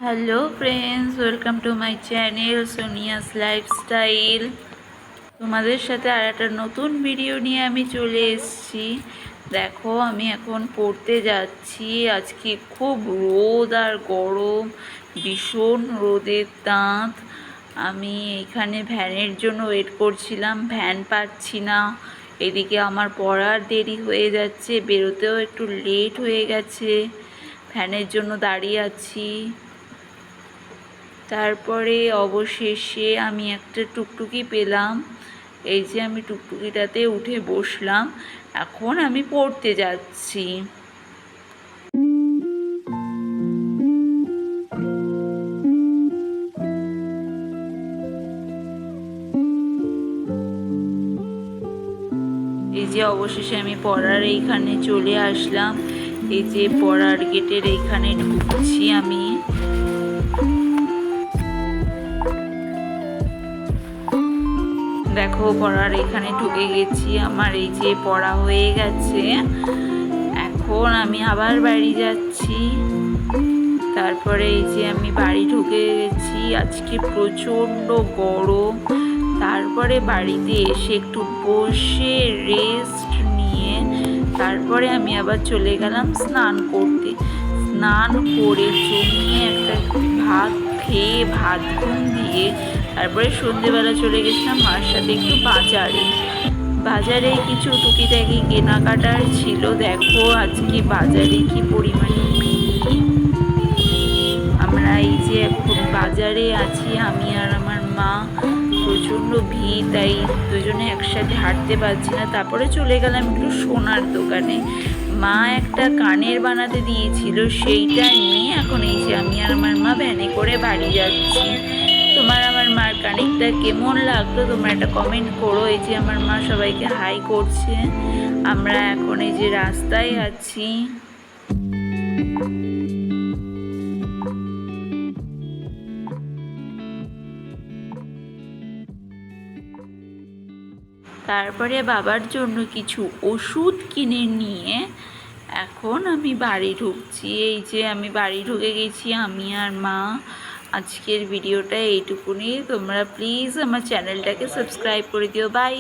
Hello friends, welcome to my channel Sonia's lifestyle. তোমাদের সাথে আর একটা নতুন ভিডিও নিয়ে আমি চলে এসেছি। দেখো, আমি এখন পড়তে যাচ্ছি। আজকে খুব রোদ আর গরম, ভীষণ রোদের তাঁত। আমি এখানে ভ্যানের জন্য ওয়েট করছিলাম, ভ্যান পাচ্ছি না। এদিকে আমার পড়ার দেরি হয়ে যাচ্ছে, বেরোতেও একটু লেট হয়ে গেছে, ভ্যানের জন্য দাঁড়িয়ে আছি। তারপরে অবশেষে আমি একটা টুকটুকি পেলাম। এই যে আমি টুকটুকিটাতে উঠে বসলাম, এখন আমি পড়তে যাচ্ছি। এই যে অবশেষে আমি পড়ার এইখানে চলে আসলাম। এই যে পড়ার গেটের এইখানে ঢুকছি আমি। দেখো, পড়ার এখানে ঢুকে গেছি, আমার এই যে পড়া হয়ে গেছে। এখন আমি আবার বাড়ি যাচ্ছি। তারপরে এই যে আমি বাড়ি ঢুকে গেছি। আজকে প্রচণ্ড গরম। তারপরে বাড়িতে এসে একটু বসে রেস্ট নিয়ে তারপরে আমি আবার চলে গেলাম স্নান করতে। স্নান করে জমিয়ে একটা ভাত খেয়ে, ভাত ঘুম দিয়ে তারপরে সন্ধেবেলা চলে গেছিলাম মার সাথে একটু বাজারে কিছু টুকিটাকি কেনাকাটার ছিল। দেখো আজকে বাজারে কি পরিমাণে ভিড়। আমরা এই যে এখন বাজারে আছি, আমি আর আমার মা। প্রচণ্ড ভিড়, তাই দুজনে একসাথে হাঁটতে পারছি না। তারপরে চলে গেলাম একটু সোনার দোকানে। মা একটা কানের বানাতে দিয়েছিল, সেইটা নিয়ে এখন এই যে আমি আর আমার মা ভ্যানে করে বাড়ি যাচ্ছি। তোমার আমার মার কানেরটা কেমন লাগলো তোমরা একটা কমেন্ট করো। এই যে আমার মা সবাইকে হাই করছে। আমরা এখন এই যে রাস্তায় আছি। তারপরে বাবার জন্য কিছু ওষুধ কিনে নিয়ে এখন আমি বাড়ি ঢুকছি। এই যে আমি বাড়ি ঢুকে গেছি, আমি আর মা। আজকের ভিডিওটা এইটুকুনি। তোমরা প্লিজ আমার চ্যানেলটাকে সাবস্ক্রাইব করে দিও। বাই।